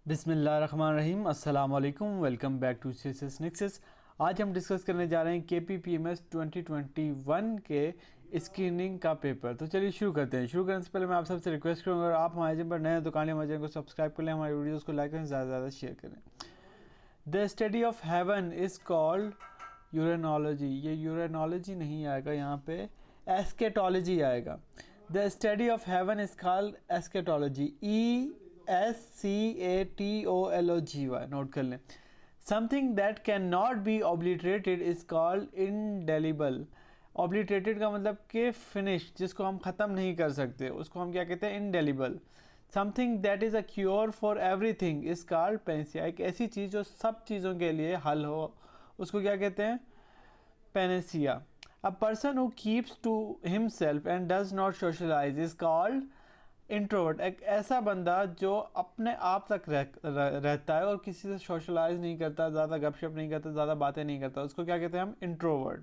बिस्मिल्लाहिर्रहमानिर्रहीम, अस्सलाम वालेकुम। Welcome back to CSS Nexus. आज हम डिस्कस करने जा रहे हैं KPPMS 2021 के स्क्रीनिंग का पेपर। तो चलिए शुरू करते हैं। शुरू करने से पहले मैं आप सबसे रिक्वेस्ट करूँगा, अगर आप हमारे चैनल पर नए हैं तो काइंडली हमारे चैनल को सब्सक्राइब कर लें, हमारे वीडियोज़ को लाइक करें, ज़्यादा से ज़्यादा शेयर करें। The study of heaven is called uranology. ये यूरेनोलॉजी नहीं आएगा, यहाँ पे एस्केटोलॉजी आएगा। The study of heaven is called eschatology, ESCATOLOGY। Note कर लें। Something that can not be obliterated is called indelible. Obliterated का मतलब कि फिनिश, जिसको हम ख़त्म नहीं कर सकते, उसको हम क्या कहते हैं? Indelible. Something that is a cure for everything is called Panacea. एक ऐसी चीज़ जो सब चीज़ों के लिए हल हो, उसको क्या कहते हैं? Panacea. A person who keeps to himself and does not socialise is called introvert. एक ऐसा बंदा जो अपने आप तक रहता है और किसी से सोशलाइज नहीं करता, ज़्यादा गपशप नहीं करता, ज़्यादा बातें नहीं करता, उसको क्या कहते हैं हम? इंट्रोवर्ट।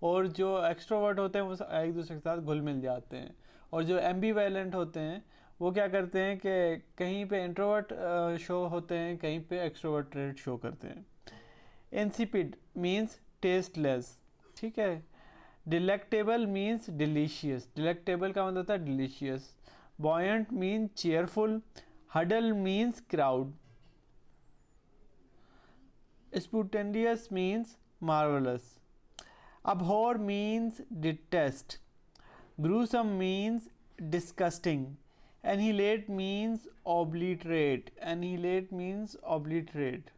और जो एक्सट्रोवर्ट होते हैं वो एक दूसरे के साथ घुल मिल जाते हैं। और जो एम्बीवैलेंट होते हैं वो क्या करते हैं कि कहीं पे इंट्रोवर्ट शो होते हैं, कहीं पे एक्सट्रोवर्ट ट्रेड शो करते हैं। इंसिपिड मीन्स टेस्टलेस, ठीक है। Delectable means delicious. डिलेक्टेबल का मतलब होता है delicious. Buoyant means cheerful. Huddle means crowd. Spontaneous means marvelous. Abhor means detest. Gruesome means disgusting. Annihilate means obliterate. Annihilate means obliterate.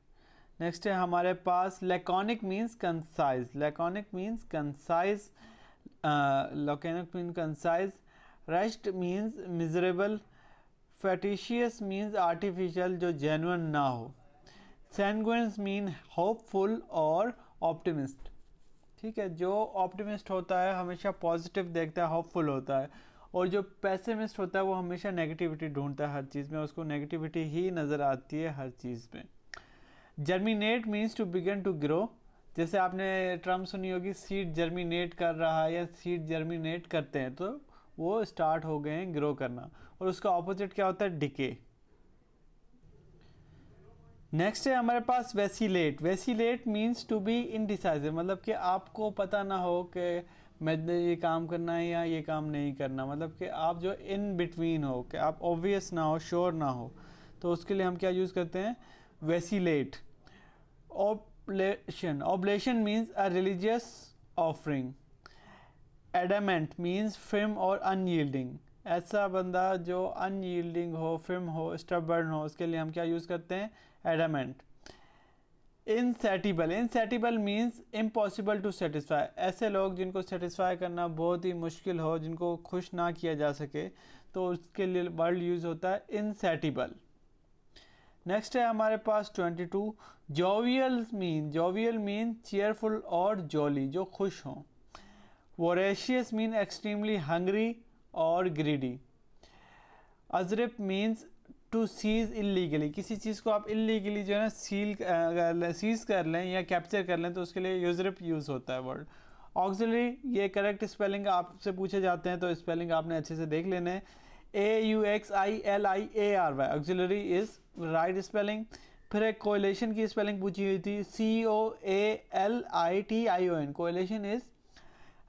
Next है हमारे पास laconic means concise. Laconic means concise. Laconic means concise. Rushed means miserable. Factitious means artificial, जो genuine ना हो. Sanguine mean hopeful और optimist, ठीक है। जो optimist होता है हमेशा positive देखता है, hopeful होता है, और जो pessimist होता है वो हमेशा negativity ढूंढता है हर चीज़ में, उसको negativity ही नज़र आती है हर चीज़ में। Germinate means to begin to grow। जैसे आपने टर्म सुनी होगी, सीड जर्मिनेट कर रहा है या सीड जर्मिनेट करते हैं, तो वो स्टार्ट हो गए हैं ग्रो करना। और उसका ऑपोजिट क्या होता है? डिके। नेक्स्ट है हमारे पास वेसिलेट। वेसिलेट मीन्स टू बी इनडिसाइसिव, मतलब कि आपको पता ना हो कि मैं ये काम करना है या ये काम नहीं करना, मतलब कि आप जो इन बिटवीन हो, कि आप ऑब्वियस ना हो, श्योर ना हो, तो उसके लिए हम क्या यूज़ करते हैं? Vacillate. Oblation. Oblation means a religious offering. Adamant means firm और अनयील्डिंग। ऐसा बंदा जो अनयील्डिंग हो, फिर्म हो, स्टबर्न हो, उसके लिए हम क्या यूज़ करते हैं? Adamant. Insatiable. Insatiable means impossible to satisfy. ऐसे लोग जिनको सेटिस्फाई करना बहुत ही मुश्किल हो, जिनको खुश ना किया जा सके, तो उसके लिए वर्ड यूज़ होता है इनसेटिबल। नेक्स्ट है हमारे पास 22 जोवियल मीन चेयरफुल और जॉली, जो खुश हों। वोरेशियस मीन एक्सट्रीमली हंग्री और greedy. Usurp means to seize illegally. किसी चीज़ को आप इलीगली जो है ना सीज कर लें या कैप्चर कर लें, तो उसके लिए यूजरिप यूज़ होता है वर्ड। ऑक्सिलरी, ये करेक्ट स्पेलिंग आपसे पूछे जाते हैं, तो स्पेलिंग आपने अच्छे से देख लेने हैं। AUXILIARY, auxiliary is right spelling. फिर एक कोएलेशन की स्पेलिंग पूछी हुई थी, COALITION, coalition is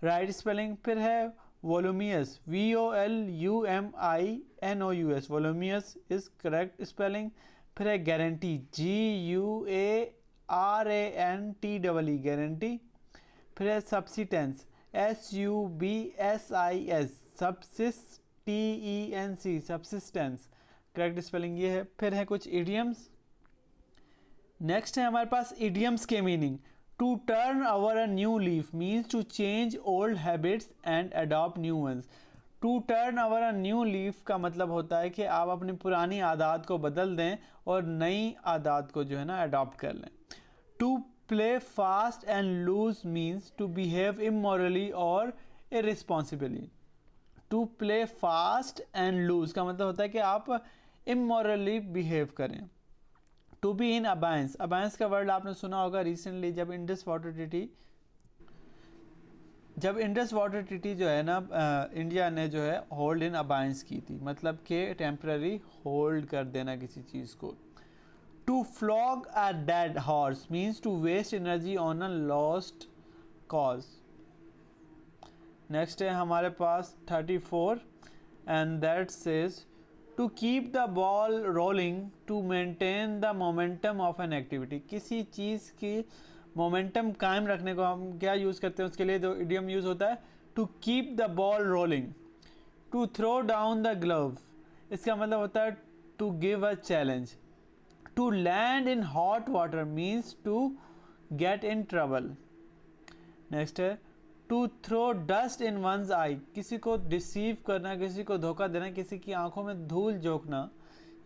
right spelling. फिर है voluminous, VOLUMINOUS, voluminous is correct spelling. फिर है गारंटी, GUARANTEE, गारंटी। फिर है subsistence, SUBSIS, TENC, subsistence, correct spelling ये है। फिर है कुछ इडियम्स। नेक्स्ट है हमारे पास इडियम्स के meaning. To turn over a new leaf means to change old habits and adopt new once. To turn over a new leaf का मतलब होता है कि आप अपनी पुरानी आदत को बदल दें और नई आदत को जो है ना अडॉप्ट कर लें। To play fast and loose means to behave immorally और irresponsibly. To play fast and loose का मतलब होता है कि आप इमोरली बिहेव करें। To be in abeyance, abeyance का वर्ड आपने सुना होगा रिसेंटली, जब इंडस वाटर ट्रीटी जो है ना इंडिया ने जो है होल्ड इन अबायंस की थी, मतलब कि टेम्पररी होल्ड कर देना किसी चीज़ को। To flog a dead horse means to waste energy on a lost cause. Next है हमारे पास 34 and that says to keep the ball rolling to maintain the momentum of an activity. किसी चीज़ की momentum कायम रखने को हम क्या यूज़ करते हैं, उसके लिए जो इडियम यूज़ होता है to keep the ball rolling. To throw down the glove, इसका मतलब होता है to give a challenge. To land in hot water means to get in trouble. Next है to throw dust in one's eye, किसी को deceive करना, किसी को धोखा देना, किसी की आंखों में धूल झोंकना,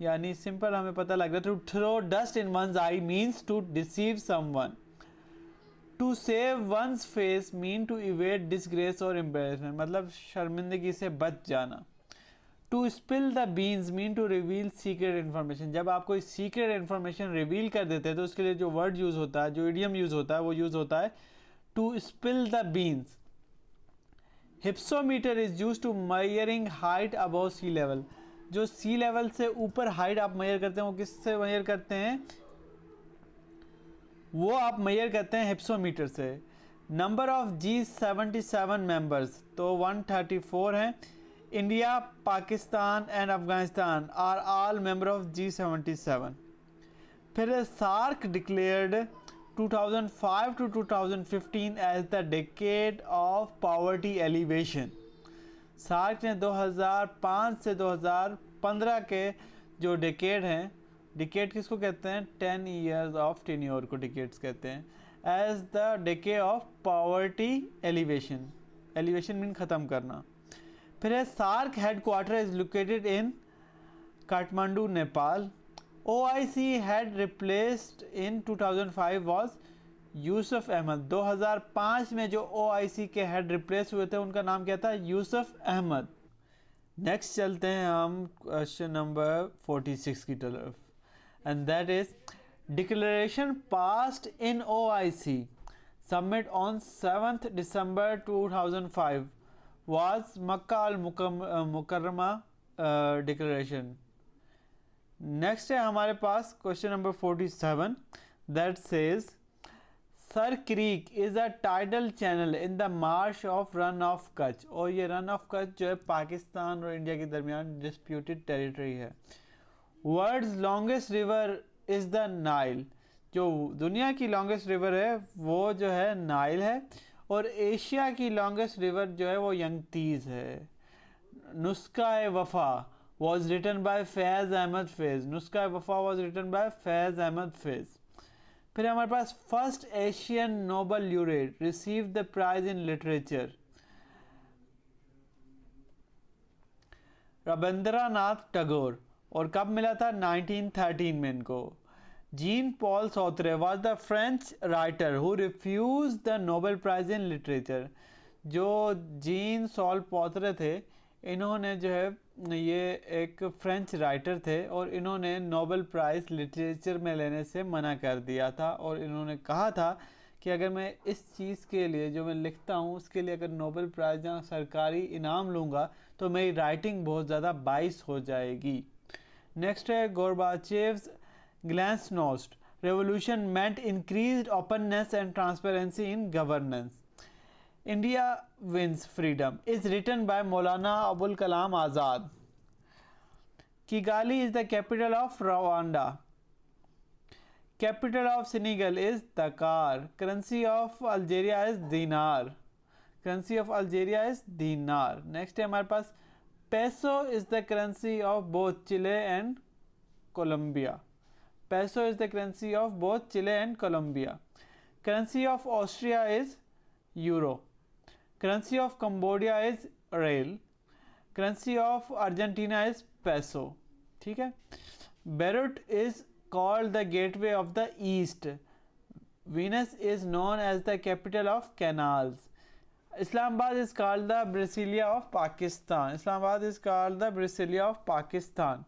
यानी सिंपल हमें पता लग रहा है to throw dust in one's eye means to deceive someone. To save one's face mean to evade disgrace or embarrassment, मतलब शर्मिंदगी से बच जाना. To spill the beans mean to reveal secret information. जब आप कोई secret information reveal कर देते हैं तो उसके लिए जो word यूज़ होता है, जो idiom यूज़ होता है, वो यूज़ होता है to spill the beans. Hypsometer is used to measuring height above sea level. जो sea level से ऊपर height आप measure करते हैं वो किससे measure करते हैं? वो आप measure करते हैं hypsometer से. Number of G77 members तो 134 हैं. India, Pakistan and Afghanistan are all member of G77. फिर SAARC declared 2005 to 2015 as the decade of poverty alleviation. SAARC ने 2005 से 2015 के जो decade हैं, decade किसको कहते हैं? 10 years of tenure को decades कहते हैं. As the decade of poverty alleviation. Alleviation mean ख़त्म करना. फिर है SAARC headquarter is located in Kathmandu Nepal. OIC head replaced in 2005 was Yusuf Ahmed. 2005 में जो OIC के हेड रिप्लेस हुए थे उनका नाम क्या था? यूसुफ अहमद. नेक्स्ट चलते हैं हम क्वेश्चन नंबर 46 की तरफ and that is declaration passed in OIC submit on 7th December 2005 was Makkah al-Mukarrama declaration. Next है हमारे पास question number 47 that says Sir Creek is a tidal channel in the marsh of Run of Kutch. और ये Run of Kutch जो है पाकिस्तान और India के दरमियान disputed territory है. World's longest river is the Nile. जो दुनिया की longest river है वो जो है नाइल है और एशिया की लॉन्गेस्ट रिवर जो है वो यंगतीज़ है. Nuskha Wafa was written by Faiz Ahmed Faiz. Nuskha Wafa was written by Faiz Ahmed Faiz. फिर हमारे पास first Asian Nobel laureate receive the prize in literature. Rabindranath Tagore. और कब मिला था? 1913 में इनको. Jean-Paul Sartre was the French writer who refused the Nobel Prize in Literature. जो जीन सॉल पॉतरे थे इन्होंने जो है ये एक फ्रेंच राइटर थे और इन्होंने नोबेल प्राइज़ लिटरेचर में लेने से मना कर दिया था और इन्होंने कहा था कि अगर मैं इस चीज़ के लिए जो मैं लिखता हूँ उसके लिए अगर नोबेल प्राइज़ या सरकारी इनाम लूँगा तो मेरी राइटिंग बहुत ज़्यादा बाइस हो जाएगी. नेक्स्ट है गोर्बाचेव्स Glasnost. Revolution meant increased openness and transparency in governance. India wins freedom is written by Maulana Abul Kalam Azad. Kigali is the capital of Rwanda. Capital of Senegal is Dakar. Currency of Algeria is dinar. Currency of Algeria is dinar. Next है हमारे पास peso is the currency of both Chile and Colombia. Peso is the currency of both Chile and Colombia. Currency of Austria is euro. Currency of Cambodia is real. Currency of Argentina is peso. ठीक है. Beirut is called the gateway of the east. Venice is known as the capital of canals. Islamabad is called the Brasilia of Pakistan. Islamabad is called the Brasilia of Pakistan.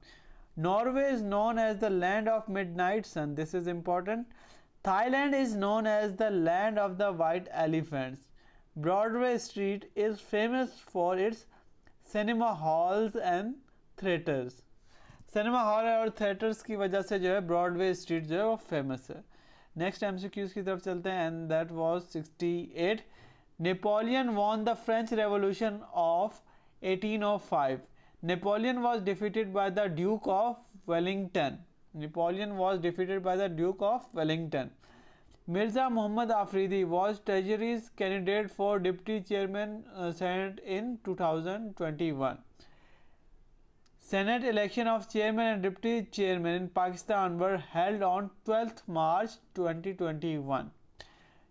Norway is known as the land of midnight sun. This is important. Thailand is known as the land of the white elephants. Broadway Street is famous for its cinema halls and theaters. Cinema hall और theatres की वजह से जो है Broadway street जो है वो famous है। नेक्स्ट एमसीक्यूज की तरफ चलते हैं and that was 68। Napoleon won the French revolution of 1805। Napoleon was defeated by the Duke of Wellington. Napoleon was defeated by the Duke of Wellington. Mirza Muhammad Afridi was Treasury's candidate for Deputy Chairman Senate in 2021. Senate election of Chairman and Deputy Chairman in Pakistan were held on 12th March 2021.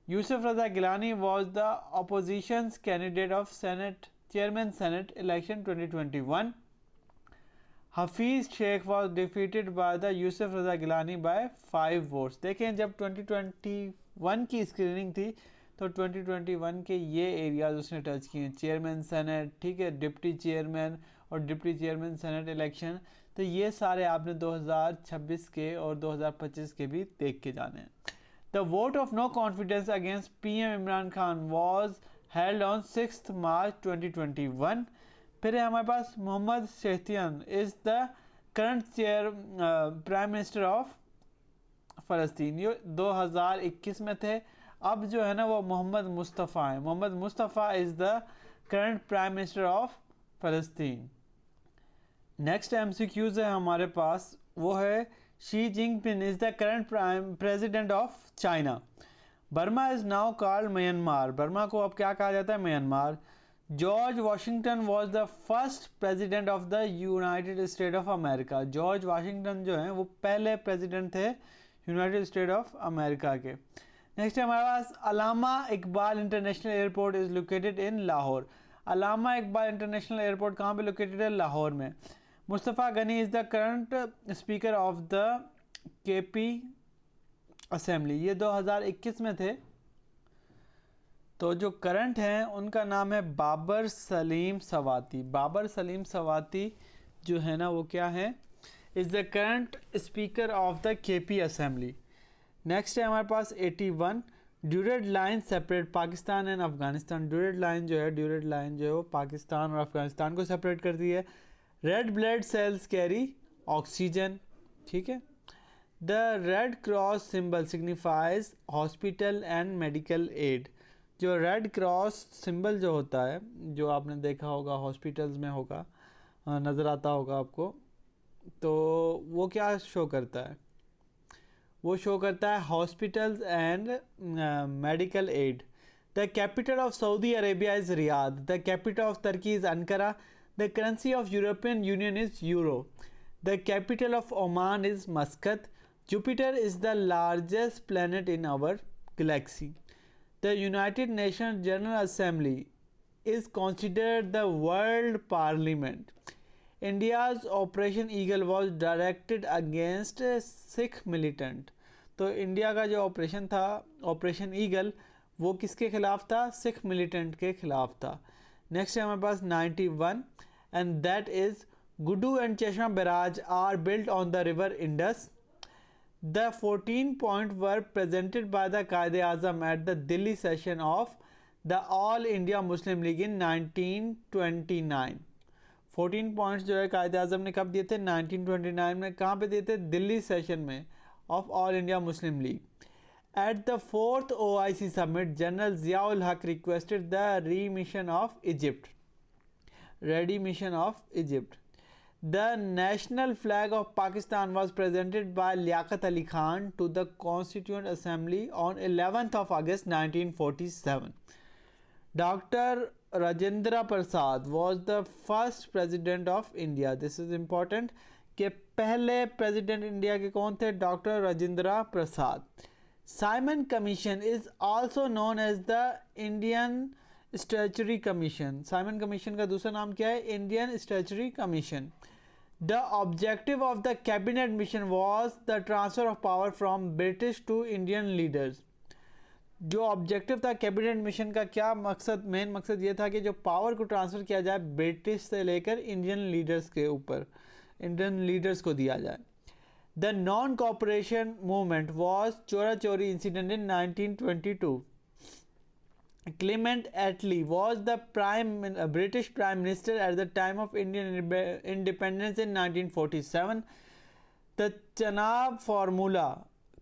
Yusuf Raza Gilani was the opposition's candidate of Senate Chairman Senate election 2021. Hafeez Shaikh was defeated by the Yousuf Raza Gilani by 5 votes. देखें जब 2021 की screening थी तो 2021 के ये areas उसने touch किए हैं, चेयरमैन सेनेट, ठीक है, डिप्टी चेयरमैन और डिप्टी चेयरमैन सेनेट इलेक्शन। तो ये सारे आपने 2026 के और 2025 के भी देख के जाने हैं। The vote of no confidence against PM Imran Khan was held on 6 March 2021। फिर है हमारे पास Mohammad Shtayyeh is the current chair prime minister of फ़लस्तीन। ये 2021 में थे, अब जो है ना वो मोहम्मद मुस्तफ़ा है। Mohammad Mustafa is the current prime minister of फ़लस्तीन। नेक्स्ट एमसीक्यूज़ है हमारे पास, वो है Xi Jinping is the current president of China. Burma is now called Myanmar. Burma को अब क्या कहा जाता है? Myanmar. George Washington was the first president of the United State of America. George Washington जो हैं वो पहले प्रेसिडेंट थे यूनाइटेड स्टेट ऑफ अमेरिका के। नेक्स्ट है हमारे पास अलामा Iqbal international airport is located in Lahore. Allama Iqbal international airport कहाँ पे लोकेटेड है? लाहौर में। Mustafa Ghani is the current speaker of the KP assembly. ये 2021 में थे। तो जो करंट हैं उनका नाम है बाबर सलीम सवाती। बाबर सलीम सवाती जो है ना वो क्या है? Is the current speaker of the KP assembly. Next है हमारे पास 81। Durand line separate Pakistan and Afghanistan. Durand line जो है वो पाकिस्तान और अफगानिस्तान को सेपरेट करती है। Red blood cells carry oxygen, ठीक है। The red cross symbol signifies hospital and medical add. जो रेड क्रॉस सिंबल जो होता है, जो आपने देखा होगा हॉस्पिटल्स में होगा, नज़र आता होगा आपको, तो वो क्या शो करता है? वो शो करता है hospitals and medical aid. The capital of Saudi Arabia is Riyadh. The capital of Turkey is Ankara. The currency of European Union is euro. The capital of Oman is Muscat. Jupiter is the largest planet in our galaxy. The United Nations General Assembly is considered the world parliament. India's Operation Eagle was directed against Sikh militant. तो India का जो operation था, operation eagle, वो किसके खिलाफ था? Sikh militant के खिलाफ था। नेक्स्ट है हमारे पास 91 and that is Guddu and Chashma barrage are built on the river Indus. The 14 points were presented by the Quaid-e-Azam at the Delhi session of the All India Muslim League in 1929. 14 points जो है Quaid-e-Azam ने कब दिए थे? 1929 में। कहाँ पे दिए थे? दिल्ली सेशन में of All India Muslim League. At the 4th OIC summit, General Ziaul Haq requested the remission of Egypt. Redmission of Egypt. The national flag of Pakistan was presented by Liaquat Ali Khan to the Constituent Assembly on 11th of August 1947. Dr. Rajendra Prasad was the first president of India. This is important कि पहले president India के कौन थे? Dr. Rajendra Prasad. Simon Commission is also known as the Indian Statutory Commission. Simon Commission का दूसरा नाम क्या है? Indian Statutory Commission. The objective of the cabinet mission was the transfer of power from British to Indian leaders. जो objective था cabinet mission का, क्या मकसद, मेन मकसद ये था कि जो पावर को ट्रांसफ़र किया जाए ब्रिटिश से लेकर इंडियन लीडर्स के ऊपर, इंडियन लीडर्स को दिया जाए। The non cooperation movement was चोरा चोरी incident in 1922. Clement Attlee was the British Prime Minister at the time of Indian independence in 1947. The Chenab formula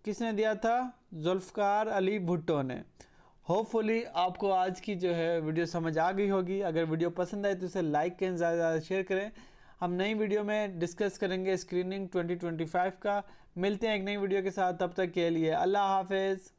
किसने दिया था? जुल्फ़कार अली भुट्टो ने। होपफुली आपको आज की जो है वीडियो समझ आ गई होगी। अगर वीडियो पसंद आए तो इसे लाइक करें, ज़्यादा से ज़्यादा शेयर करें। हम नई वीडियो में डिस्कस करेंगे स्क्रीनिंग 2025 का। मिलते हैं एक नई वीडियो के साथ, तब तक के लिए अल्लाह हाफिज़।